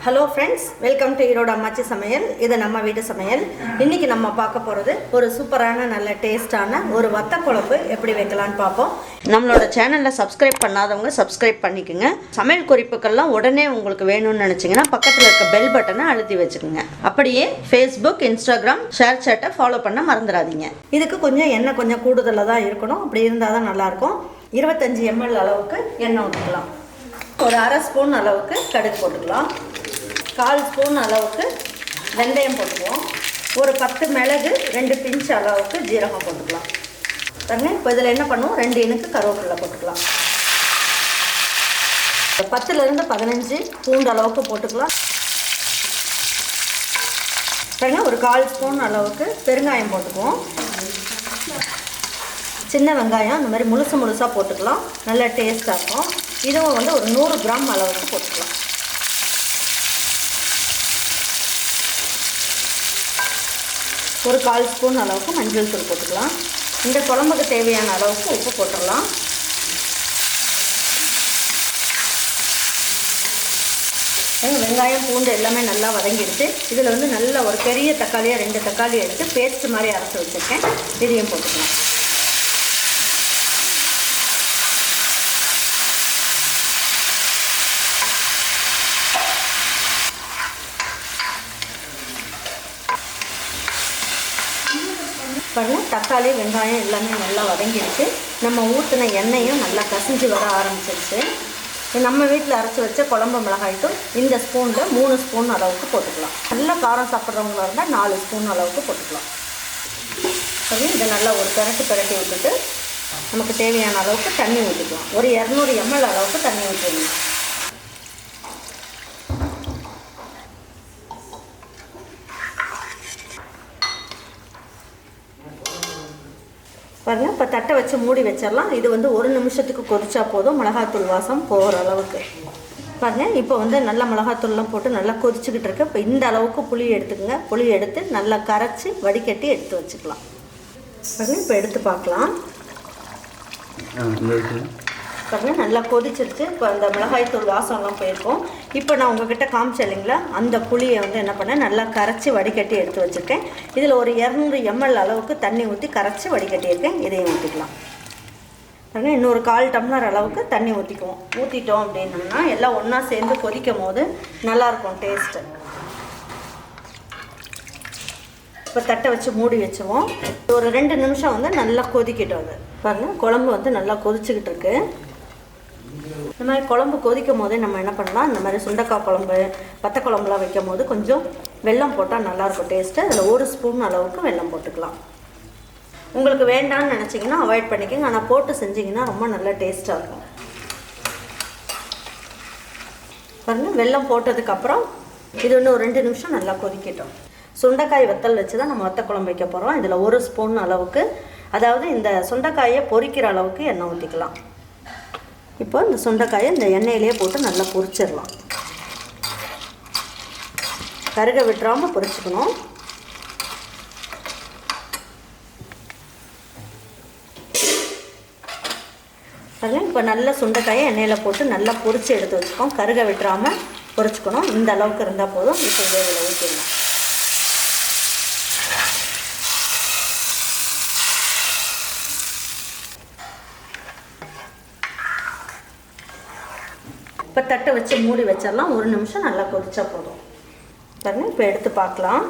Hello friends, welcome to Erode அம்மாச்சி சமையல். இது நம்ம வீட்டு சமையல். இன்றைக்கி நம்ம பார்க்க போகிறது ஒரு சூப்பரான நல்ல டேஸ்டான ஒரு வத்த குழம்பு எப்படி வைக்கலான்னு பார்ப்போம். நம்மளோட சேனலில் சப்ஸ்கிரைப் பண்ணாதவங்க சப்ஸ்கிரைப் பண்ணிக்கோங்க. சமையல் குறிப்புகள்லாம் உடனே உங்களுக்கு வேணும்னு நினச்சிங்கன்னா பக்கத்தில் இருக்க பெல் பட்டனை அழுத்தி வச்சுக்கோங்க. அப்படியே ஃபேஸ்புக், இன்ஸ்டாகிராம், ஷேர் சேட்டை ஃபாலோ பண்ண மறந்துடாதீங்க. இதுக்கு கொஞ்சம் எண்ணெய் கொஞ்சம் கூடுதலாக தான் இருக்கணும். அப்படி இருந்தால் தான் நல்லாயிருக்கும். 25 ml அளவுக்கு எண்ணெய் ஊற்றிக்கலாம். ஒரு அரை ஸ்பூன் அளவுக்கு கடுகு போட்டுக்கலாம். 1/4 ஸ்பூன் அளவுக்கு வெந்தயம் போட்டுக்குவோம். ஒரு 10 மிளகு, 2 பிஞ்ச் அளவுக்கு ஜீரகம் போட்டுக்கலாம். பாருங்க, இப்போ இதில் என்ன பண்ணுவோம், 2 இனுக்கு கருவேப்பிலை போட்டுக்கலாம். 10லேருந்து 15 பூண்டு அளவுக்கு போட்டுக்கலாம். பாருங்க, ஒரு 1/4 ஸ்பூன் அளவுக்கு பெருங்காயம் போட்டுக்குவோம். சின்ன வெங்காயம் இந்த மாதிரி முழுசாக போட்டுக்கலாம், நல்லா டேஸ்ட்டாக இருக்கும். இதுவும் வந்து ஒரு 100 கிராம் அளவுக்கு போட்டுக்கலாம். ஒரு 1/4 ஸ்பூன் அளவுக்கு மஞ்சள் தூள் போட்டுக்கலாம். இந்த குழம்புக்கு தேவையான அளவுக்கு உப்பு போட்டுடலாம். வெங்காயம் பூண்டு எல்லாமே நல்லா வதங்கிடுச்சு. இதில் வந்து நல்ல ஒரு பெரிய தக்காளியாக 2 தக்காளி எடுத்து பேஸ்ட் மாதிரி அரைச்சி வச்சுருக்கேன். இதையும் போட்டுக்கலாம். பாருங்கள், தக்காளி வெங்காயம் எல்லாமே நல்லா வதங்கிடுச்சு. நம்ம ஊற்றின எண்ணெயும் நல்லா கசிஞ்சு வர ஆரம்பிச்சிருச்சு. நம்ம வீட்டில் அரைச்சி வச்ச குழம்பு மிளகாய்த்தூள் இந்த ஸ்பூனில் 3 ஸ்பூன் அளவுக்கு போட்டுக்கலாம். நல்லா காரம் சாப்பிட்றவங்களா இருந்தால் 4 ஸ்பூன் அளவுக்கு போட்டுக்கலாம். சரி, இதை நல்லா ஒரு பிரட்டி விட்டுட்டு நமக்கு தேவையான அளவுக்கு தண்ணி ஊற்றிக்கலாம். ஒரு 200 ml அளவுக்கு தண்ணி ஊற்றிடணும். பாருங்கள், இப்போ தட்டை வச்சு மூடி வச்சிடலாம். இது வந்து 1 நிமிஷத்துக்கு கொதிச்சா போதும், மிளகாத்தூள் வாசம் போகிற அளவுக்கு. பாருங்கள், இப்போ வந்து நல்லா மிளகாத்தூள்லாம் போட்டு நல்லா கொதிச்சுக்கிட்டு இருக்கு. இப்போ இந்த அளவுக்கு புளி எடுத்துக்கோங்க. புளி எடுத்து நல்லா கரைச்சி வடிகட்டி எடுத்து வச்சுக்கலாம். பாருங்கள், இப்போ எடுத்து பார்க்கலாம். பாருங்கள், நல்லா கொதிச்சிருச்சு. இப்போ அந்த மிளகாய்த்தூள் வாசம்லாம் போயிருக்கும். இப்போ நான் உங்ககிட்ட காமிச்சேன் இல்லைங்களா, அந்த புளியை வந்து என்ன பண்ணேன், நல்லா கரைச்சி வடிகட்டி எடுத்து வச்சுருக்கேன். இதில் ஒரு 200 ml அளவுக்கு தண்ணி ஊற்றி கரைச்சி வடிகட்டியிருக்கேன். இதையும் ஊற்றிக்கலாம். பாருங்கள், இன்னொரு 1/4 டம்ளர் அளவுக்கு தண்ணி ஊற்றிட்டோம் அப்படின்னோம்னா எல்லாம் ஒன்றா சேர்ந்து கொதிக்கும் போது நல்லாயிருக்கும் டேஸ்ட்டு. இப்போ தட்டை வச்சு மூடி வச்சுவோம். ஒரு 2 நிமிஷம் வந்து நல்லா கொதிக்கிட்டோம். அது பாருங்கள், குழம்பு வந்து நல்லா கொதிச்சுக்கிட்டு இருக்கு. இந்த மாதிரி குழம்பு கொதிக்கும் போதே நம்ம என்ன பண்ணலாம், இந்த மாதிரி சுண்டக்காய் குழம்பு, வத்த குழம்புலாம் வைக்கும் போது கொஞ்சம் வெல்லம் போட்டால் நல்லாயிருக்கும் டேஸ்ட்டு. அதில் 1 ஸ்பூன் அளவுக்கு வெல்லம் போட்டுக்கலாம். உங்களுக்கு வேண்டாம்னு நினச்சிங்கன்னா அவாய்ட் பண்ணிக்கோங்க. ஆனால் போட்டு செஞ்சிங்கன்னா ரொம்ப நல்லா டேஸ்ட்டாக இருக்கும். பாருங்கள், வெல்லம் போட்டதுக்கப்புறம் இது இன்னும் ஒரு 2 நிமிஷம் நல்லா கொதிக்கட்டும். சுண்டைக்காய் வத்தல் வச்சு தான் நம்ம வத்த குழம்பு வைக்க போகிறோம். இதில் 1 ஸ்பூன் அளவுக்கு, அதாவது இந்த சுண்டைக்காயை பொரிக்கிற அளவுக்கு எண்ணெய் ஊற்றிக்கலாம். இப்போ இந்த சுண்டைக்காயை இந்த எண்ணெயிலே போட்டு நல்லா பொரிச்சிடலாம். கருக விட்டுறாமல் பொரிச்சுக்கணும். பாருங்கள், இப்போ நல்ல சுண்டைக்காயை எண்ணெயில் போட்டு நல்லா பொரித்து எடுத்து வச்சுக்கோம். கருக விட்டுறாமல் பொரிச்சுக்கணும். இந்த அளவுக்கு இருந்தால் போதும். இப்போ இதை இதில் ஊற்றிடலாம். இப்போ தட்டை வச்சு மூடி வச்சிடலாம். 1 நிமிஷம் நல்லா கொதிச்சா போதும். பாருங்கள், இப்போ எடுத்து பார்க்கலாம்.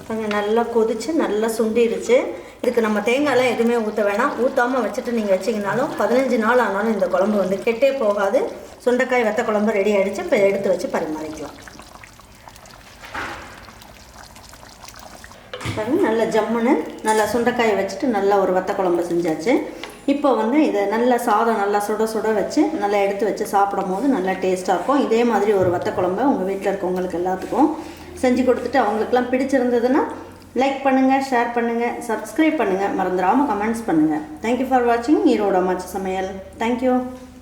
பாருங்கள், நல்லா கொதிச்சு நல்லா சுண்டிடுச்சு. இதுக்கு நம்ம தேங்காயெலாம் எதுவுமே ஊற்ற வேணாம். ஊற்றாமல் வச்சுட்டு நீங்கள் வச்சிங்கனாலும் 15 நாள் ஆனாலும் இந்த குழம்பு வந்து கெட்டே போகாது. சுண்டைக்காய் வத்த குழம்பு ரெடி ஆகிடுச்சு. இப்போ எடுத்து வச்சு பரிமாறிக்கலாம். பாருங்கள், நல்லா ஜம்முன்னு நல்லா சுண்டைக்காயை வச்சுட்டு நல்லா ஒரு வத்த குழம்பு செஞ்சாச்சு. இப்போ வந்து இதை நல்லா சாதம் நல்லா சுட வச்சு நல்லா எடுத்து வச்சு சாப்பிடும் போது நல்லா டேஸ்ட்டாக இருக்கும். இதே மாதிரி ஒரு வத்த குழம்பு உங்கள் வீட்டில் இருக்கவங்களுக்கு எல்லாத்துக்கும் செஞ்சு கொடுத்துட்டு அவங்களுக்குலாம் பிடிச்சிருந்ததுன்னா லைக் பண்ணுங்கள், ஷேர் பண்ணுங்கள், சப்ஸ்கிரைப் பண்ணுங்கள், மறந்துடாமல் கமெண்ட்ஸ் பண்ணுங்கள். தேங்க்யூ ஃபார் வாட்சிங் ஈரோடு அம்மாச்சி சமையல். தேங்க்யூ.